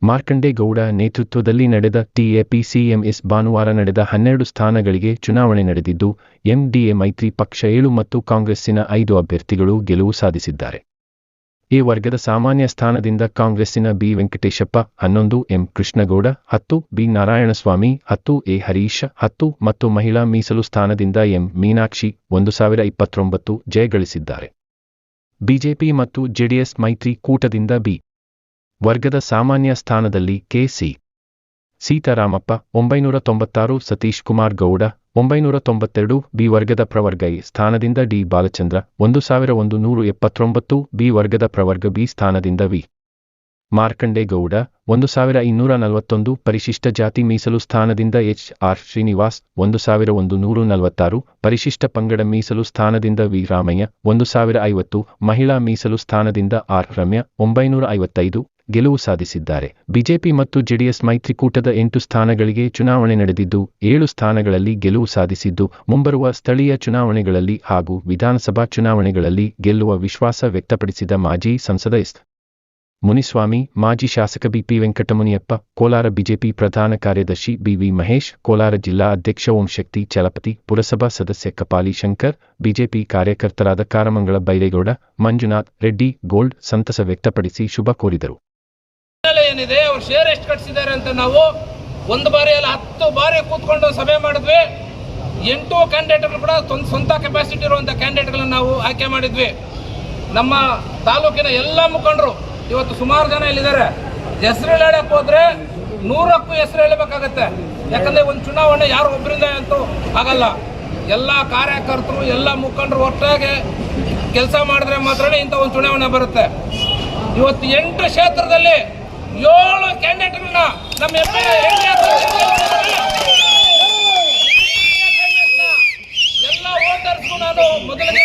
ಮಾರ್ಕಂಡೇಗೌಡ ನೇತೃತ್ವದಲ್ಲಿ ನಡೆದ ಟಿಎಪಿಸಿಎಂಎಸ್ ಭಾನುವಾರ ನಡೆದ 12 ಸ್ಥಾನಗಳಿಗೆ ಚುನಾವಣೆ ನಡೆದಿದ್ದು, ಎಂಡಿಎ ಮೈತ್ರಿ ಪಕ್ಷ 7 ಮತ್ತು ಕಾಂಗ್ರೆಸ್ಸಿನ 5 ಅಭ್ಯರ್ಥಿಗಳು ಗೆಲುವು ಸಾಧಿಸಿದ್ದಾರೆ. ಎ ವರ್ಗದ ಸಾಮಾನ್ಯ ಸ್ಥಾನದಿಂದ ಕಾಂಗ್ರೆಸ್ಸಿನ B Venkateshappa 11, M Krishna Gowda 10, B Narayanaswamy 10, A Harish 10 ಮತ್ತು ಮಹಿಳಾ ಮೀಸಲು ಸ್ಥಾನದಿಂದ ಎಂ ಮೀನಾಕ್ಷಿ 1029 ಜಯ ಗಳಿಸಿದ್ದಾರೆ. ಬಿಜೆಪಿ ಮತ್ತು ಜೆಡಿಎಸ್ ಮೈತ್ರಿ ಕೂಟದಿಂದ ಬಿ ವರ್ಗದ ಸಾಮಾನ್ಯ ಸ್ಥಾನದಲ್ಲಿ ಕೆ.ಸಿ. ಸೀತಾರಾಮಪ್ಪ 996, ಸತೀಶ್ ಕುಮಾರ್ ಗೌಡ 992, ಬಿ ವರ್ಗದ ಪ್ರವರ್ಗ ಎ ಸ್ಥಾನದಿಂದ ಡಿ ಬಾಲಚಂದ್ರ 1179, ಬಿ ವರ್ಗದ ಪ್ರವರ್ಗ ಬಿ ಸ್ಥಾನದಿಂದ ವಿ ಮಾರ್ಕಂಡೇಗೌಡ 1241, ಪರಿಶಿಷ್ಟ ಜಾತಿ ಮೀಸಲು ಸ್ಥಾನದಿಂದ ಎಚ್.ಆರ್. ಶ್ರೀನಿವಾಸ್ 1146, ಪರಿಶಿಷ್ಟ ಪಂಗಡ ಮೀಸಲು ಸ್ಥಾನದಿಂದ ವಿ ರಾಮಯ್ಯ 1050, ಮಹಿಳಾ ಮೀಸಲು ಸ್ಥಾನದಿಂದ ಆರ್ ರಮ್ಯಾ 955 ಗೆಲುವು ಸಾಧಿಸಿದ್ದಾರೆ. ಬಿಜೆಪಿ ಮತ್ತು ಜೆಡಿಎಸ್ ಮೈತ್ರಿಕೂಟದ 8 ಸ್ಥಾನಗಳಿಗೆ ಚುನಾವಣೆ ನಡೆದಿದ್ದು, 7 ಸ್ಥಾನಗಳಲ್ಲಿ ಗೆಲುವು ಸಾಧಿಸಿದ್ದು, ಮುಂಬರುವ ಸ್ಥಳೀಯ ಚುನಾವಣೆಗಳಲ್ಲಿ ಹಾಗೂ ವಿಧಾನಸಭಾ ಚುನಾವಣೆಗಳಲ್ಲಿ ಗೆಲ್ಲುವ ವಿಶ್ವಾಸ ವ್ಯಕ್ತಪಡಿಸಿದ ಮಾಜಿ ಸಂಸದ ಎಸ್. ಮುನಿಸ್ವಾಮಿ, ಮಾಜಿ ಶಾಸಕ ಬಿ.ಪಿ. ವೆಂಕಟಮುನಿಯಪ್ಪ, ಕೋಲಾರ ಬಿಜೆಪಿ ಪ್ರಧಾನ ಕಾರ್ಯದರ್ಶಿ ಬಿ.ವಿ. ಮಹೇಶ್, ಕೋಲಾರ ಜಿಲ್ಲಾ ಅಧ್ಯಕ್ಷ ಓಂಶಕ್ತಿ ಚಲಪತಿ, ಪುರಸಭಾ ಸದಸ್ಯ ಕಪಾಲಿ ಶಂಕರ್, ಬಿಜೆಪಿ ಕಾರ್ಯಕರ್ತರಾದ ಕಾರಮಂಗಳ ಬೈರೇಗೌಡ, ಮಂಜುನಾಥ್ ರೆಡ್ಡಿ ಗೋಲ್ಡ್ ಸಂತಸ ವ್ಯಕ್ತಪಡಿಸಿ ಶುಭ ಕೋರಿದರು. ಏನಿದೆ ಅವ್ರು ಶೇರ್ ಎಷ್ಟು ಕಟ್ಸಿದ್ದಾರೆ ಅಂತ ನಾವು ಒಂದು ಬಾರಿ ಅಲ್ಲ 10 ಬಾರಿ ಕೂತ್ಕೊಂಡು ಸಭೆ ಮಾಡಿದ್ವಿ. 8 ಕ್ಯಾಂಡಿಡೇಟ್ಗಳು ಕೂಡ ಸ್ವಂತ ಕೆಪಾಸಿಟಿ ಇರುವಂಥ ಕ್ಯಾಂಡಿಡೇಟ್ಗಳನ್ನ ನಾವು ಆಯ್ಕೆ ಮಾಡಿದ್ವಿ. ನಮ್ಮ ತಾಲೂಕಿನ ಎಲ್ಲ ಮುಖಂಡರು ಇವತ್ತು ಸುಮಾರು ಜನ ಇಲ್ಲಿದ್ದಾರೆ. ಹೆಸರು ಹೇಳಕ್ಕೆ ಹೋದ್ರೆ 100ಕ್ಕೂ ಹೆಸರು ಹೇಳಬೇಕಾಗತ್ತೆ. ಯಾಕಂದ್ರೆ ಒಂದು ಚುನಾವಣೆ ಯಾರು ಒಬ್ಬರಿಂದ ಅಂತೂ ಆಗಲ್ಲ. ಎಲ್ಲ ಕಾರ್ಯಕರ್ತರು ಎಲ್ಲ ಮುಖಂಡರು ಒಟ್ಟಾಗಿ ಕೆಲಸ ಮಾಡಿದ್ರೆ ಮಾತ್ರ ಇಂಥ ಒಂದು ಚುನಾವಣೆ ಬರುತ್ತೆ. ಇವತ್ತು 8 ಕ್ಷೇತ್ರದಲ್ಲಿ 7 ಕ್ಯಾಂಡಿಡೇಟ್ಗಳನ್ನ ನಮ್ಮ ಎಲ್ಲ ವೋಟರ್ಸ್ಗೂ ನಾನು ಮೊದಲಿಗೆ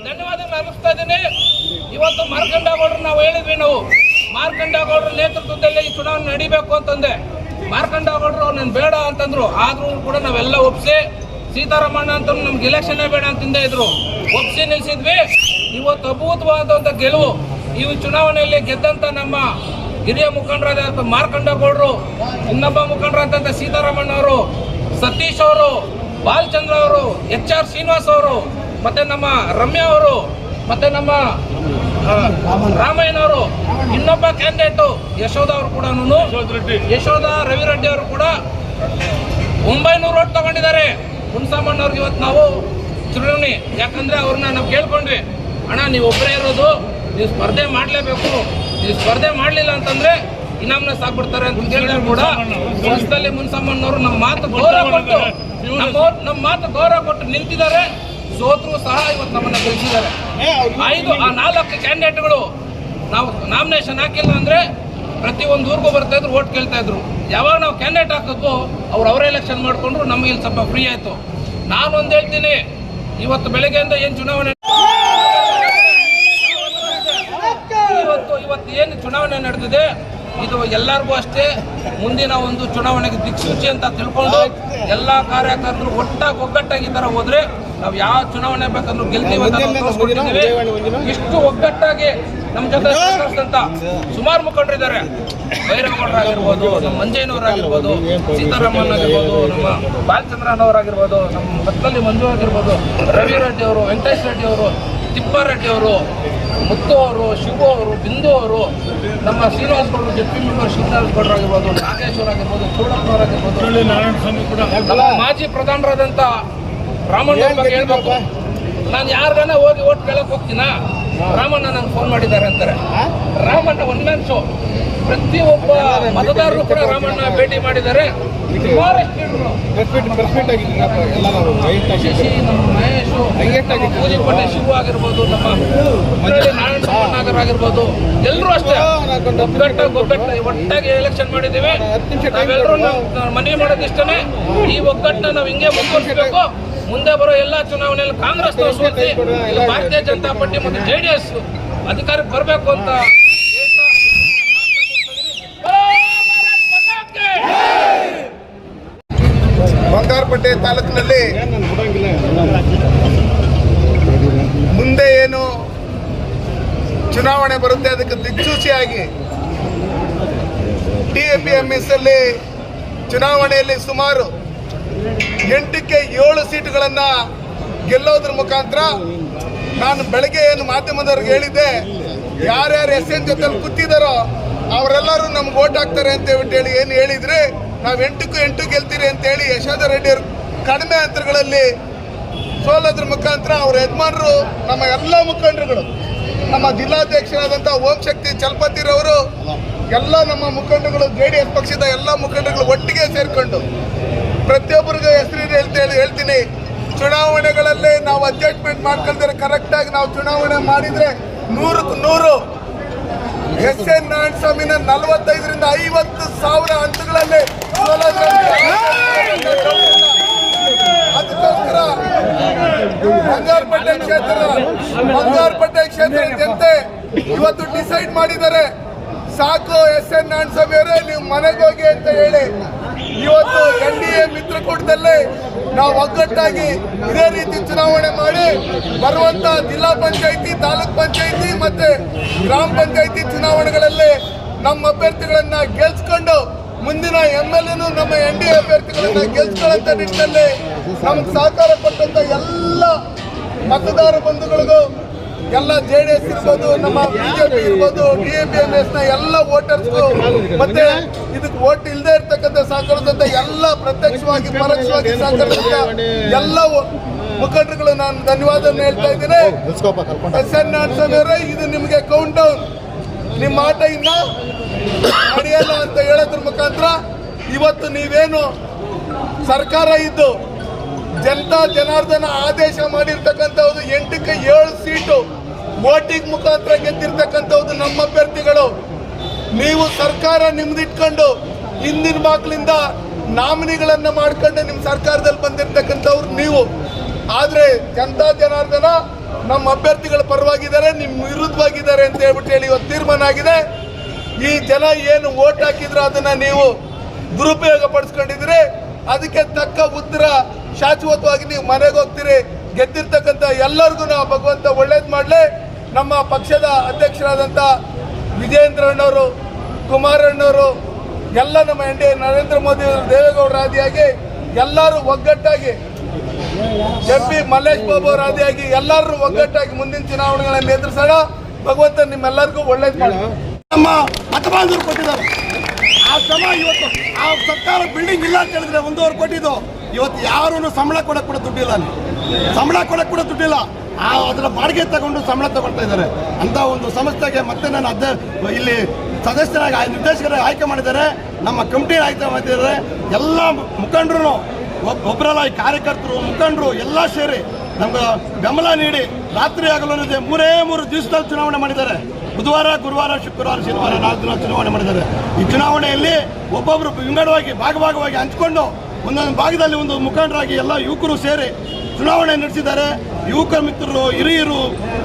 ಧನ್ಯವಾದಗಳು ಅರ್ಪಿಸ್ತಾ ಇದ್ದೀನಿ. ಇವತ್ತು ಮಾರ್ಕಂಡೇಗೌಡರು ನಾವು ಹೇಳಿದ್ವಿ, ನಾವು ಮಾರ್ಕಂಡೇಗೌಡರ ನೇತೃತ್ವದಲ್ಲಿ ಈ ಚುನಾವಣೆ ನಡೀಬೇಕು ಅಂತಂದೆ. ಮಾರ್ಕಂಡೇಗೌಡರು ನಾನು ಬೇಡ ಅಂತಂದ್ರು, ಆದ್ರೂ ಕೂಡ ನಾವೆಲ್ಲ ಒಪ್ಪಿಸಿ ಸೀತಾರಾಮಣ್ಣ ಅಂತ ನಮ್ಗೆ ಇಲೆಕ್ಷನ್ನೇ ಬೇಡ ಅಂತಂದೇ ಇದ್ರು, ಒಪ್ಪಿಸಿ ನಿಲ್ಸಿದ್ವಿ. ಇವತ್ತು ಅಭೂತವಾದಂಥ ಗೆಲುವು ಈ ಚುನಾವಣೆಯಲ್ಲಿ ಗೆದ್ದಂತ ನಮ್ಮ ಹಿರಿಯ ಮುಖಂಡರಾದ ಮಾರ್ಕಂಡೇಗೌಡರು, ಇನ್ನೊಬ್ಬ ಮುಖಂಡರಾದಂಥ ಸೀತಾರಾಮಣ್ಣ ಅವರು, ಸತೀಶ್ ಅವರು, ಬಾಲಚಂದ್ರ ಅವರು, ಎಚ್.ಆರ್. ಶ್ರೀನಿವಾಸ್ ಅವರು, ಮತ್ತೆ ನಮ್ಮ ರಮ್ಯಾ ಅವರು, ಮತ್ತೆ ನಮ್ಮ ರಾಮಯ್ಯನವರು, ಇನ್ನೊಬ್ಬ ಕ್ಯಾಂಡಿಡೇಟು ಯಶೋಧ ಅವರು ಕೂಡ ಯಶೋಧ ರವಿರೆಡ್ಡಿ ಅವರು ಕೂಡ 900 ಓಟ್ ತಗೊಂಡಿದ್ದಾರೆ. ಹುಣಸಮ್ಮಣ್ಣವ್ರಿಗೆ ಇವತ್ತು ನಾವು ಚುನಾವಣೆ, ಯಾಕಂದ್ರೆ ಅವ್ರನ್ನ ನಾವು ಕೇಳ್ಕೊಂಡ್ವಿ, ಅಣ್ಣ ನೀವು ಒಬ್ಬರೇ ಇರೋದು, ನೀವು ಸ್ಪರ್ಧೆ ಮಾಡಲೇಬೇಕು, ನೀವು ಸ್ಪರ್ಧೆ ಮಾಡಲಿಲ್ಲ ಅಂತಂದ್ರೆ ಇನಾಮ್ನ ಸಾಕ್ಬಿಡ್ತಾರೆ ಅಂತ ಹೇಳಿದ್ರು ಕೂಡ ವರ್ಷದಲ್ಲಿ ಮುನ್ಸಮ್ಮಣ್ಣವರು ನಮ್ಮ ಮಾತು ಗೌರವ ಕೊಟ್ಟು ನಿಂತಿದ್ದಾರೆ. ಸೋತರು ಸಹ ಇವತ್ತು ನಮ್ಮನ್ನ ಗೆಲ್ಲಿಸಿದ್ದಾರೆ. 4 ಕ್ಯಾಂಡಿಡೇಟ್ಗಳು ನಾವು ನಾಮಿನೇಷನ್ ಹಾಕಿಲ್ಲ ಅಂದ್ರೆ ಪ್ರತಿಯೊಂದು ಊರಿಗೂ ಬರ್ತಾ ಇದ್ರು, ಓಟ್ ಕೇಳ್ತಾ ಇದ್ರು. ಯಾವಾಗ ನಾವು ಕ್ಯಾಂಡಿಡೇಟ್ ಹಾಕಿದ್ವು ಅವರೇ ಎಲೆಕ್ಷನ್ ಮಾಡ್ಕೊಂಡ್ರು, ನಮಗೆ ಇಲ್ಲಿ ಸ್ವಲ್ಪ ಫ್ರೀ ಆಯ್ತು. ನಾನು ಒಂದು ಹೇಳ್ತೀನಿ, ಇವತ್ತು ಬೆಳಗ್ಗೆಯಿಂದ ಏನು ಚುನಾವಣೆ ಇವತ್ತು ಏನು ಚುನಾವಣೆ ನಡೆದಿದೆ ಇದು ಎಲ್ಲರಿಗೂ ಅಷ್ಟೇ ಮುಂದಿನ ಒಂದು ಚುನಾವಣೆಗೆ ದಿಕ್ಸೂಚಿ ಅಂತ ತಿಳ್ಕೊಂಡು ಎಲ್ಲ ಕಾರ್ಯಕರ್ತರು ಒಗ್ಗಟ್ಟಾಗಿ ಈ ಥರ ಹೋದ್ರೆ ನಾವು ಯಾವ ಚುನಾವಣೆ ಬೇಕಂದ್ರೂ ಗೆಲ್ತೀವಿ ಅಂತ ತೋರಿಸ್ಕೊಟ್ಟಿದ್ದೀವಿ. ಇಷ್ಟು ಒಗ್ಗಟ್ಟಾಗಿ ನಮ್ಮ ಜೊತೆ ಸಹಕರಿಸಿದಂತ ಸುಮಾರು ಮುಖಂಡರಿದ್ದಾರೆ. ಭೈರವಗೌಡರಾಗಿರ್ಬೋದು, ನಮ್ಮ ಮಂಜಯ್ಯನವರಾಗಿರ್ಬೋದು, ಸೀತಾರಾಮನ್ ಆಗಿರ್ಬೋದು, ನಮ್ಮ ಬಾಲಚಂದ್ರನವರಾಗಿರ್ಬೋದು, ನಮ್ಮ ಮತ್ತಲ್ಲಿ ಮಂಜು ಆಗಿರ್ಬೋದು, ರವಿ ರೆಡ್ಡಿ ಅವರು, ವೆಂಕಟೇಶ್ ರೆಡ್ಡಿ ಅವರು, ತಿಪ್ಪಾರೆಡ್ಡಿ ಅವರು, ಮುತ್ತು ಅವರು, ಶಿವು ಅವರು, ಬಿಂದು ಅವರು, ನಮ್ಮ ಶ್ರೀನಿವಾಸ್ ಗೌಡರು, ಡೆಪ್ಟಿ ಮೆಂಬರ್ ಶ್ರೀನಿವಾಸ್ ಗೌಡರಾಗಿರ್ಬೋದು, ನಾಗೇಶ್ವರ ಆಗಿರ್ಬೋದು, ಚೂಡಪ್ಪನವರಾಗಿರ್ಬೋದು, ನಮ್ಮ ಮಾಜಿ ಪ್ರಧಾನರಾದಂಥ ರಾಮಣ್ಣ ಬಗ್ಗೆ ಹೇಳ್ಬೇಕು. ನಾನು ಯಾರಿಗಾನ ಹೋಗಿ ಓಟ್ ಕೇಳಕ್ ಹೋಗ್ತೀನಾ, ರಾಮಣ್ಣ ನಂಗೆ ಫೋನ್ ಮಾಡಿದ್ದಾರೆ ಅಂತಾರೆ. Ramanna one man show. ಪ್ರತಿಯೊಬ್ಬ ಮತದಾರರು ಕೂಡ ರಾಮಣ್ಣ ಭೇಟಿ ಮಾಡಿದ್ದಾರೆ. ಶಶಿ, ನಮ್ಮ ಮಹೇಶು, ಪೂಜಿಪಟ್ಟೆ ಶಿವು ಆಗಿರ್ಬೋದು, ನಮ್ಮ ನಾರಾಯಣ ಆಗಿರ್ಬೋದು, ಎಲ್ಲರೂ ಅಷ್ಟೇ ಒಟ್ಟಾಗಿ ಎಲೆಕ್ಷನ್ ಮಾಡಿದ್ದೀವಿ. ನಾವೆಲ್ಲರೂ ಮನವಿ ಮಾಡೋದಿಷ್ಟೇ, ಈ ಒಗ್ಗಟ್ಟನ್ನ ನಾವು ಹಿಂಗೆ ಮುಂದುವರಿಸಬೇಕು. ಮುಂದೆ ಬರೋ ಎಲ್ಲ ಚುನಾವಣೆಯಲ್ಲಿ ಕಾಂಗ್ರೆಸ್ ಸೋಲಿಸಿ ಭಾರತೀಯ ಜನತಾ ಪಾರ್ಟಿ ಮತ್ತು ಜೆಡಿಎಸ್ ಅಧಿಕಾರಕ್ಕೆ ಬರಬೇಕು ಅಂತ ಬಂಗಾರಪೇಟೆ ತಾಲೂಕಿನಲ್ಲಿ ಮುಂದೆ ಏನು ಚುನಾವಣೆ ಬರುತ್ತೆ ಅದಕ್ಕೆ ದಿಕ್ಸೂಚಿಯಾಗಿ DAPMS ಅಲ್ಲಿ ಚುನಾವಣೆಯಲ್ಲಿ ಸುಮಾರು 8ಕ್ಕೆ 7 ಸೀಟುಗಳನ್ನು ಗೆಲ್ಲೋದ್ರ ಮುಖಾಂತರ ನಾನು ಬೆಳಗ್ಗೆ ಏನು ಮಾಧ್ಯಮದವ್ರಿಗೆ ಹೇಳಿದ್ದೆ, ಯಾರ್ಯಾರು SN ಜೊತೆ ಕೂತಿದ್ದಾರೋ ಅವರೆಲ್ಲರೂ ನಮ್ಗೆ ಓಟ್ ಹಾಕ್ತಾರೆ ಅಂತ ಹೇಳಿ ಏನು ಹೇಳಿದ್ರೆ, ನಾವು 8ಕ್ಕೂ 8 ಗೆಲ್ತೀರಿ ಅಂತೇಳಿ ಯಶೋಧರ್ ರೆಡ್ಡಿ ಅವರು ಕಡಿಮೆ ಅಂತರಗಳಲ್ಲಿ ಸೋಲೋದ್ರ ಮುಖಾಂತರ ಅವ್ರ ಯಜಮಾನರು, ನಮ್ಮ ಎಲ್ಲ ಮುಖಂಡರುಗಳು, ನಮ್ಮ ಜಿಲ್ಲಾಧ್ಯಕ್ಷರಾದಂಥ ಓಂಶಕ್ತಿ ಚಲಪತಿರವರು, ಎಲ್ಲ ನಮ್ಮ ಮುಖಂಡರುಗಳು, JDS ಪಕ್ಷದ ಎಲ್ಲ ಮುಖಂಡರುಗಳು ಒಟ್ಟಿಗೆ ಸೇರಿಕೊಂಡು ಪ್ರತಿಯೊಬ್ಬರಿಗೂ ಹೆಸರು ಹೇಳ್ತೀನಿ, ಚುನಾವಣೆಗಳಲ್ಲಿ ನಾವು ಅಡ್ಜಸ್ಟ್ಮೆಂಟ್ ಮಾಡ್ಕೊಳ್ತಾರೆ. ಕರೆಕ್ಟಾಗಿ ನಾವು ಚುನಾವಣೆ ಮಾಡಿದರೆ 100ಕ್ಕೆ 100 SN ನಾರಾಯಣಸ್ವಾಮಿನ 45ರಿಂದ 50 ಸಾವಿರ ಹಂತಗಳಲ್ಲಿ ಅದಕ್ಕೋಸ್ಕರ ಬಂಗಾರಪೇಟೆ ಕ್ಷೇತ್ರದ ಜನತೆ ಇವತ್ತು ಡಿಸೈಡ್ ಮಾಡಿದ್ದಾರೆ, ಸಾಕು SN ನಾರಾಯಣಸ್ವಾಮಿ ಅವರೇ ನೀವು ಮನೆಗೆ ಹೋಗಿ ಅಂತ ಹೇಳಿ. ಇವತ್ತು NDA ಮಿತ್ರಕೂಟದಲ್ಲಿ ನಾವು ಒಗ್ಗಟ್ಟಾಗಿ ಇದೇ ರೀತಿ ಚುನಾವಣೆ ಮಾಡಿ ಬರುವಂತ ಜಿಲ್ಲಾ ಪಂಚಾಯಿತಿ, ತಾಲೂಕ್ ಪಂಚಾಯಿತಿ ಮತ್ತೆ ಗ್ರಾಮ ಪಂಚಾಯಿತಿ ಚುನಾವಣೆಗಳಲ್ಲಿ ನಮ್ಮ ಅಭ್ಯರ್ಥಿಗಳನ್ನ ಗೆಲ್ಸ್ಕೊಂಡು ಮುಂದಿನ MLAನು ನಮ್ಮ NDA ಅಭ್ಯರ್ಥಿಗಳನ್ನ ಗೆಲ್ಸ್ಕೊಳ್ಳುವಂತ ನಿಟ್ಟಿನಲ್ಲಿ ನಮ್ಗೆ ಸಹಕಾರ ಕೊಟ್ಟಂತ ಎಲ್ಲ ಮತದಾರ ಬಂಧುಗಳಿಗೂ, ಎಲ್ಲ JDS ಇರ್ಬೋದು, ನಮ್ಮ BJP ಇರ್ಬೋದು, DAPMS ನ ಎಲ್ಲ ವೋಟರ್ಸ್ಗೂ ಮತ್ತೆ ಇದಕ್ಕೆ ವೋಟ್ ಇಲ್ಲದೆ ಇರ್ತಕ್ಕಂಥ ಸಹಕರಿಸಿದಂತ ಎಲ್ಲ ಪ್ರತ್ಯಕ್ಷವಾಗಿ ಪರೋಕ್ಷವಾಗಿ ಸಹಕರಿಸಿದ ಎಲ್ಲ ಮುಖಂಡರುಗಳು ನಾನು ಧನ್ಯವಾದವನ್ನು ಹೇಳ್ತಾ ಇದ್ದೀನಿ. SN ನಾರಾಯಣಸ್ವಾಮಿ ಅವರೇ, ಇದು ನಿಮಗೆ ಕೌಂಟ್ ಡೌನ್, ನಿಮ್ಮ ಆಟ ಇನ್ನ ನಡೆಯಲ್ಲ ಅಂತ ಹೇಳೋದ್ರ ಮುಖಾಂತರ ಇವತ್ತು ನೀವೇನು ಸರ್ಕಾರ ಇದ್ದು ಜನತಾ ಜನಾರ್ದನ ಆದೇಶ ಮಾಡಿರ್ತಕ್ಕಂಥದ್ದು 8ಕ್ಕೆ 7 ಸೀಟು ವೋಟಿಂಗ್ ಮುಖಾಂತರ ಗೆದ್ದಿರ್ತಕ್ಕಂಥದ್ದು ನಮ್ಮ ಅಭ್ಯರ್ಥಿಗಳು. ನೀವು ಸರ್ಕಾರ ನಿಮ್ದಿಟ್ಕೊಂಡು ಹಿಂದಿನ ಬಾಗ್ಲಿಂದ ನಾಮಿನಿಗಳನ್ನ ಮಾಡ್ಕೊಂಡು ನಿಮ್ಮ ಸರ್ಕಾರದಲ್ಲಿ ಬಂದಿರ್ತಕ್ಕಂಥವ್ರು ನೀವು. ಆದ್ರೆ ಜನತಾ ಜನಾರ್ದನ ನಮ್ಮ ಅಭ್ಯರ್ಥಿಗಳ ಪರವಾಗಿದ್ದಾರೆ, ನಿಮ್ಮ ವಿರುದ್ಧವಾಗಿದ್ದಾರೆ ಅಂತ ಹೇಳಿ ಇವತ್ತು ತೀರ್ಮಾನ ಆಗಿದೆ. ಈ ಜನ ಏನು ವೋಟ್ ಹಾಕಿದ್ರು ಅದನ್ನ ನೀವು ದುರುಪಯೋಗ ಪಡಿಸ್ಕೊಂಡಿದ್ರೆ ಅದಕ್ಕೆ ತಕ್ಕ ಉತ್ತರ ಶಾಶ್ವತವಾಗಿ ನೀವು ಮನೆಗೆ ಹೋಗ್ತೀರಿ. ಗೆದ್ದಿರ್ತಕ್ಕಂಥ ಎಲ್ಲರಿಗೂ ನಾವು ಭಗವಂತ ಒಳ್ಳೇದು ಮಾಡಲಿ. ನಮ್ಮ ಪಕ್ಷದ ಅಧ್ಯಕ್ಷರಾದಂಥ ವಿಜಯೇಂದ್ರಣ್ಣವರು, ಕುಮಾರಣ್ಣವರು, ಎಲ್ಲ ನಮ್ಮ NDA ನರೇಂದ್ರ ಮೋದಿ ಅವರು, ದೇವೇಗೌಡರ ಆದಿಯಾಗಿ ಎಲ್ಲರೂ ಒಗ್ಗಟ್ಟಾಗಿ, MP ಮಲ್ಲೇಶ್ ಬಾಬು ಅವರ ಆದಿಯಾಗಿ ಎಲ್ಲರೂ ಒಗ್ಗಟ್ಟಾಗಿ ಮುಂದಿನ ಚುನಾವಣೆಗಳನ್ನು ಎದುರಿಸೋಣ. ಭಗವಂತ ನಿಮ್ಮೆಲ್ಲರಿಗೂ ಒಳ್ಳೇದು ಮಾಡಿ. ನಮ್ಮ ಮತಬಾಂಧವರು ಕೊಟ್ಟಿದ್ದಾರೆ ಆ ಶ್ರಮ. ಇವತ್ತು ಆ ಸರ್ಕಾರ ಬಿಲ್ಡಿಂಗ್ ಇಲ್ಲ ಅಂತ ಹೇಳಿದ್ರೆ 1.5 ಕೋಟಿದು ಇವತ್ತು ಯಾರೂ ಸಂಬಳ ಕೊಡಕ್ಕೆ ಕೂಡ ದುಡ್ಡಿಲ್ಲ, ಸಂಬಳ ಕೊಡಕ್ಕೆ ಕೂಡ ದುಡ್ಡಿಲ್ಲ. ಅದರ ಬಾಡಿಗೆ ತಗೊಂಡು ಸಂಬಳ ತಗೊಳ್ತಾ ಇದ್ದಾರೆ ಅಂತ ಒಂದು ಸಂಸ್ಥೆಗೆ ಮತ್ತೆ ನಾನು ಇಲ್ಲಿ ಸದಸ್ಯರಾಗಿ ನಿರ್ದೇಶಕರಾಗಿ ಆಯ್ಕೆ ಮಾಡಿದ್ದಾರೆ. ನಮ್ಮ ಕಮಿಟಿ ಆಯ್ಕೆ ಮಾಡಿದ್ದಾರೆ. ಎಲ್ಲ ಮುಖಂಡರು ಒಬ್ಬರಲ್ಲ, ಈ ಕಾರ್ಯಕರ್ತರು, ಮುಖಂಡರು ಎಲ್ಲ ಸೇರಿ ನಮ್ಗೆ ಬೆಂಬಲ ನೀಡಿ ರಾತ್ರಿ ಆಗಲೂ 3 ದಿವಸದಲ್ಲಿ ಚುನಾವಣೆ ಮಾಡಿದ್ದಾರೆ. ಬುಧವಾರ, ಗುರುವಾರ, ಶುಕ್ರವಾರ, ಶನಿವಾರ 4 ದಿನ ಚುನಾವಣೆ ಮಾಡಿದ್ದಾರೆ. ಈ ಚುನಾವಣೆಯಲ್ಲಿ ಒಬ್ಬೊಬ್ಬರು ವಿಂಗಡವಾಗಿ ಭಾಗವಾಗಿ ಹಂಚಿಕೊಂಡು ಒಂದೊಂದು ಭಾಗದಲ್ಲಿ ಒಂದು ಮುಖಂಡರಾಗಿ ಎಲ್ಲ ಯುವಕರು ಸೇರಿ ಚುನಾವಣೆ ನಡೆಸಿದ್ದಾರೆ. ಯುವಕ ಮಿತ್ರರು, ಹಿರಿಯರು,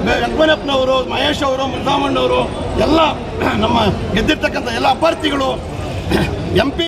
ವೆಂಕಟಪ್ಪನವರು, ಮಹೇಶ್ ಅವರು, ಮುನಿರಾಮಣ್ಣವರು, ಎಲ್ಲ ನಮ್ಮ ಗೆದ್ದಿರ್ತಕ್ಕಂಥ ಎಲ್ಲ ಅಭ್ಯರ್ಥಿಗಳು, MP